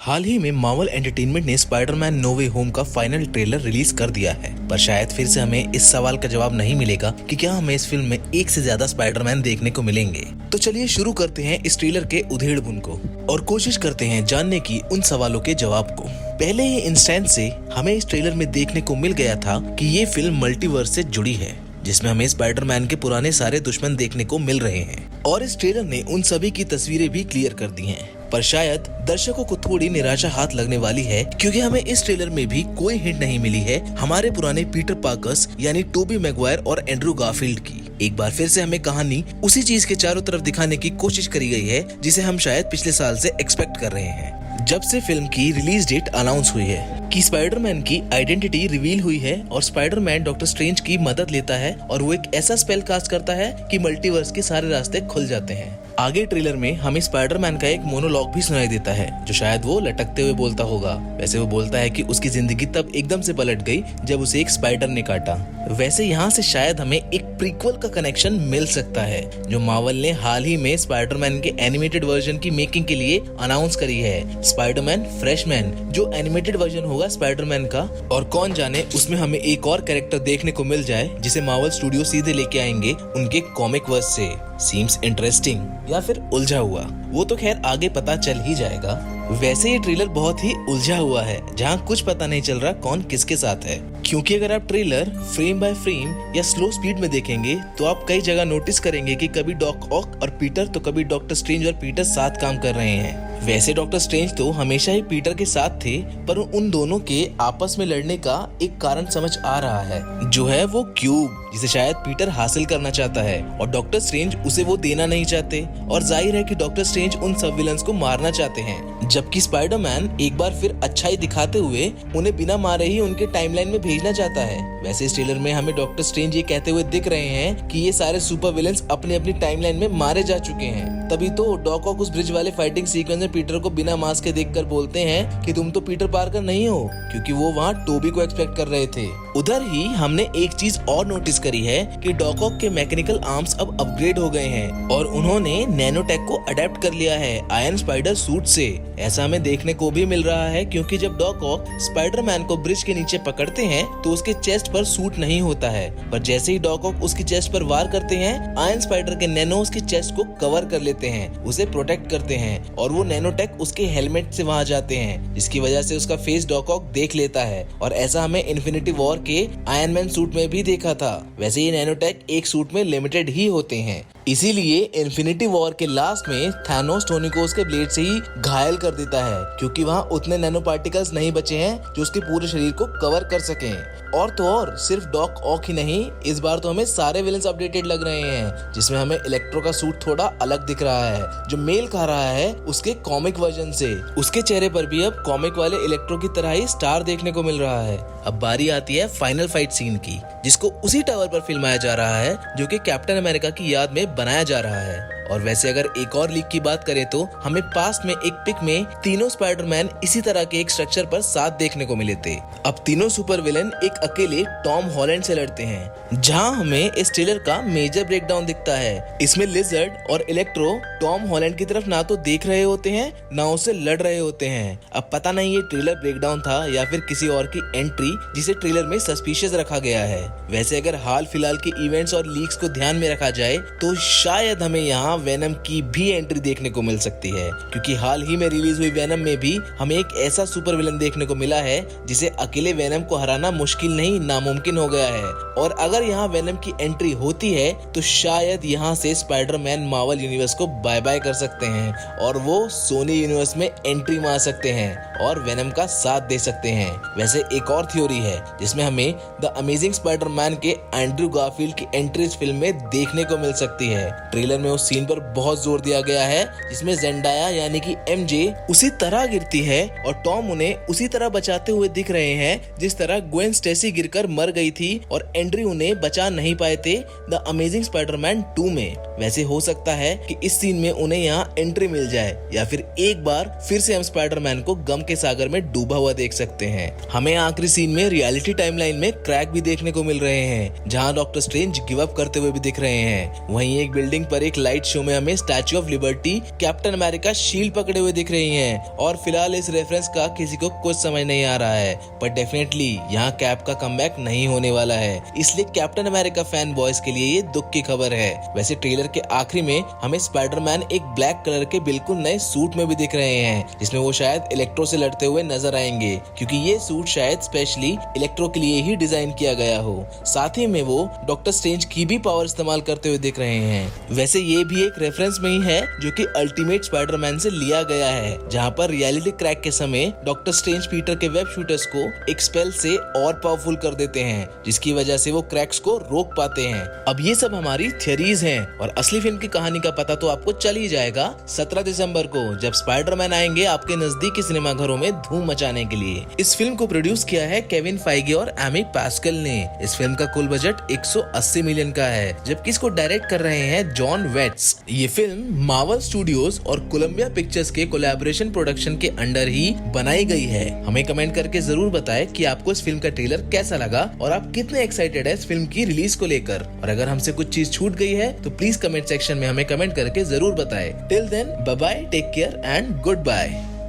हाल ही में Marvel entertainment ने Spiderman no वे home का फाइनल ट्रेलर रिलीज कर दिया है, पर शायद फिर से हमें इस सवाल का जवाब नहीं मिलेगा कि क्या हमें इस फिल्म में एक से ज्यादा स्पाइडरमैन देखने को मिलेंगे। तो चलिए शुरू करते हैं इस ट्रेलर के उधेड़-बुन को और कोशिश करते हैं जानने की उन सवालों के जवाब को। पहले ही इंस्टेंट से हमें इस ट्रेलर में देखने को मिल गया था कि ये फिल्म मल्टीवर्स से जुड़ी है, जिसमें हमें स्पाइडरमैन के पुराने सारे दुश्मन देखने को मिल रहे हैं और इस ट्रेलर ने उन सभी की तस्वीरें भी क्लियर कर दी हैं। पर शायद दर्शकों को थोड़ी निराशा हाथ लगने वाली है, क्योंकि हमें इस ट्रेलर में भी कोई हिंट नहीं मिली है हमारे पुराने पीटर पार्कर्स यानी टोबी मैगवायर और एंड्रू गारफील्ड की। एक बार फिर से हमें कहानी उसी चीज के चारों तरफ दिखाने की कोशिश करी गई है जिसे हम शायद पिछले साल से एक्सपेक्ट कर रहे हैं, जब से फिल्म की रिलीज डेट अनाउंस हुई है कि स्पाइडरमैन की आइडेंटिटी रिवील हुई है और स्पाइडरमैन डॉक्टर स्ट्रेंज की मदद लेता है और वो एक ऐसा स्पेल कास्ट करता है कि मल्टीवर्स के सारे रास्ते खुल जाते हैं। आगे ट्रेलर में हमें स्पाइडरमैन का एक मोनोलॉग भी सुनाई देता है, जो शायद वो लटकते हुए बोलता होगा। वैसे वो बोलता है कि उसकी जिंदगी तब एकदम से पलट गई जब उसे एक स्पाइडर ने काटा। वैसे यहाँ से शायद हमें एक प्रीक्वल का कनेक्शन मिल सकता है, जो मार्वल ने हाल ही में स्पाइडरमैन के एनिमेटेड वर्जन की मेकिंग के लिए अनाउंस करी है, स्पाइडरमैन फ्रेशमैन, जो एनिमेटेड वर्जन होगा स्पाइडरमैन का। और कौन जाने उसमें हमें एक और कैरेक्टर देखने को मिल जाए जिसे मार्वल स्टूडियो सीधे लेके आएंगे उनके कॉमिक वर्स से। सीम्स इंटरेस्टिंग या फिर उलझा हुआ, वो तो खैर आगे पता चल ही जाएगा। वैसे ये ट्रेलर बहुत ही उलझा हुआ है, जहाँ कुछ पता नहीं चल रहा कौन किसके साथ है, क्योंकि अगर आप ट्रेलर फ्रेम बाय फ्रेम या स्लो स्पीड में देखेंगे तो आप कई जगह नोटिस करेंगे कि कभी डॉक ऑक और पीटर तो कभी डॉक्टर स्ट्रेंज और पीटर साथ काम कर रहे हैं। वैसे डॉक्टर स्ट्रेंज तो हमेशा ही पीटर के साथ थे, पर उन दोनों के आपस में लड़ने का एक कारण समझ आ रहा है, जो है वो क्यूब, जिसे शायद पीटर हासिल करना चाहता है और डॉक्टर स्ट्रेंज उसे वो देना नहीं चाहते। और जाहिर है कि डॉक्टर स्ट्रेंज उन सब विलन्स को मारना चाहते हैं, जबकि स्पाइडरमैन एक बार फिर अच्छाई दिखाते हुए उन्हें बिना मारे ही उनके टाइमलाइन में भेजना चाहता है। वैसे इस ट्रेलर में हमें डॉक्टर स्ट्रेंज ये कहते हुए दिख रहे हैं कि ये सारे सुपर विलन्स अपनी अपनी टाइमलाइन में मारे जा चुके हैं। तभी तो डॉक ऑक उस ब्रिज वाले फाइटिंग सीक्वेंस में पीटर को बिना मास्क के देखकर बोलते हैं कि तुम तो पीटर पार्कर नहीं हो, क्योंकि वो वहाँ टोबी को एक्सपेक्ट कर रहे थे। उधर ही हमने एक चीज और नोटिस करी है कि डॉक ऑक के मैकेनिकल आर्म्स अब अपग्रेड हो गए हैं और उन्होंने नैनोटेक को अडेप्ट कर लिया है आयरन स्पाइडर सूट से। ऐसा हमें देखने को भी मिल रहा है, क्योंकि जब डॉक ऑक स्पाइडरमैन को ब्रिज के नीचे पकड़ते हैं तो उसके चेस्ट पर सूट नहीं होता है, पर जैसे ही डॉक ऑक उसकी चेस्ट पर वार करते हैं, आयरन स्पाइडर के नैनो उसकी चेस्ट को कवर कर लेते हैं, उसे प्रोटेक्ट करते हैं और वो नैनोटेक उसके हेलमेट से वहां जाते हैं, जिसकी वजह से उसका फेस डॉक ऑक देख लेता है। और ऐसा हमें इन्फिनिटी वॉर के आयरन मैन सूट में भी देखा था। वैसे ये नैनोटेक एक सूट में लिमिटेड ही होते हैं, इसीलिए इन्फिनिटी वॉर के लास्ट में थैनोस टोनी को उसके ब्लेड से ही घायल कर देता है, क्योंकि वहाँ उतने नैनो पार्टिकल्स नहीं बचे हैं जो उसके पूरे शरीर को कवर कर सकें। और तो और सिर्फ डॉक ऑक ही नहीं, इस बार तो हमें सारे विलन्स अपडेटेड लग रहे हैं, जिसमें हमें इलेक्ट्रो का सूट थोड़ा अलग दिख रहा है, जो मेल खा रहा है उसके कॉमिक वर्जन से। उसके चेहरे पर भी अब कॉमिक वाले इलेक्ट्रो की तरह ही स्टार देखने को मिल रहा है। अब बारी आती है फाइनल फाइट सीन की, जिसको उसी टावर पर फिल्माया जा रहा है जो कि कैप्टन अमेरिका की याद में बनाया जा रहा है। और वैसे अगर एक और लीक की बात करें तो हमें पास्ट में एक पिक में तीनों स्पाइडरमैन इसी तरह के एक स्ट्रक्चर पर साथ देखने को मिले थे। अब तीनों सुपर विलेन एक अकेले टॉम हॉलैंड से लड़ते हैं, जहां हमें इस ट्रेलर का मेजर ब्रेकडाउन दिखता है। इसमें लिजर्ड और इलेक्ट्रो टॉम हॉलैंड की तरफ ना तो देख रहे होते हैं, ना उससे लड़ रहे होते हैं। अब पता नहीं ये ट्रेलर ब्रेकडाउन था या फिर किसी और की एंट्री, जिसे ट्रेलर में सस्पिशियस रखा गया है। वैसे अगर हाल फिलहाल के इवेंट्स और लीक्स को ध्यान में रखा जाए तो शायद हमें यहाँ वेनम की भी एंट्री देखने को मिल सकती है, क्योंकि हाल ही में रिलीज हुई वेनम में भी हमें एक ऐसा सुपर विलन देखने को मिला है जिसे अकेले वेनम को हराना मुश्किल नहीं नामुमकिन हो गया है। और अगर यहाँ वेनम की एंट्री होती है तो शायद यहाँ से स्पाइडरमैन मार्वल यूनिवर्स को बाय बाय कर सकते हैं और वो सोनी यूनिवर्स में एंट्री मार सकते हैं और वेनम का साथ दे सकते हैं। वैसे एक और थ्योरी है जिसमें हमें द अमेजिंग स्पाइडरमैन के एंड्रू गारफील्ड की एंट्री इस फिल्म में देखने को मिल सकती है। ट्रेलर में उस सीन पर बहुत जोर दिया गया है जिसमें जेंडाया यानी कि एमजे उसी तरह गिरती है और टॉम उन्हें उसी तरह बचाते हुए दिख रहे हैं जिस तरह ग्वेन स्टेसी गिरकर मर गई थी और एंड्रयू उन्हें बचा नहीं पाए थे द अमेजिंग स्पाइडरमैन 2 में। वैसे हो सकता है कि इस सीन में उन्हें यहाँ एंट्री मिल जाए या फिर एक बार फिर से हम स्पाइडरमैन को गम के सागर में डूबा हुआ देख सकते हैं। हमें आखिरी सीन में रियलिटी टाइमलाइन में क्रैक भी देखने को मिल रहे हैं, जहाँ डॉक्टर स्ट्रेंज गिव अप करते हुए भी दिख रहे हैं। वहीं एक बिल्डिंग पर एक लाइट शो दृश्यों में हमें statue of liberty, captain America shield पकड़े हुए दिख रही हैं और फिलहाल इस रेफरेंस का किसी को कुछ समझ नहीं आ रहा है, पर डेफिनेटली यहाँ कैप का कमबैक नहीं होने वाला है, इसलिए कैप्टन अमेरिका फैन बॉयज के लिए ये दुख की खबर है। वैसे ट्रेलर के आखिरी में हमें स्पाइडरमैन एक ब्लैक कलर के बिल्कुल नए सूट में भी दिख रहे हैं, जिसमें वो शायद इलेक्ट्रो से लड़ते हुए नजर आएंगे, क्योंकि ये सूट शायद स्पेशली इलेक्ट्रो के लिए ही डिजाइन किया गया हो। साथ ही में वो डॉक्टर स्ट्रेंज की भी पावर इस्तेमाल करते हुए दिख रहे हैं। वैसे ये भी एक रेफरेंस में ही है जो कि अल्टीमेट स्पाइडरमैन से लिया गया है, जहाँ पर रियलिटी क्रैक के समय डॉक्टर स्ट्रेंज पीटर के वेब शूटर्स को एक स्पेल से और पावरफुल कर देते हैं, जिसकी वजह से वो क्रैक्स को रोक पाते हैं। अब ये सब हमारी थियरीज हैं और असली फिल्म की कहानी का पता तो आपको चल ही जाएगा 17 दिसंबर को, जब स्पाइडरमैन आएंगे आपके नजदीकी सिनेमा घरों में धूम मचाने के लिए। इस फिल्म को प्रोड्यूस किया है केविन फाइगे और एमी पास्कल ने। इस फिल्म का कुल बजट 180 मिलियन का है, जबकि इसको डायरेक्ट कर रहे हैं जॉन वेट्स। ये फिल्म मार्वल स्टूडियोज और कोलंबिया पिक्चर्स के कोलैबोरेशन प्रोडक्शन के अंडर ही बनाई गई है। हमें कमेंट करके जरूर बताएं कि आपको इस फिल्म का ट्रेलर कैसा लगा और आप कितने एक्साइटेड है इस फिल्म की रिलीज को लेकर। और अगर हमसे कुछ चीज छूट गई है तो प्लीज कमेंट सेक्शन में हमें कमेंट करके जरूर बताएं। Till then bye bye, take care and good bye.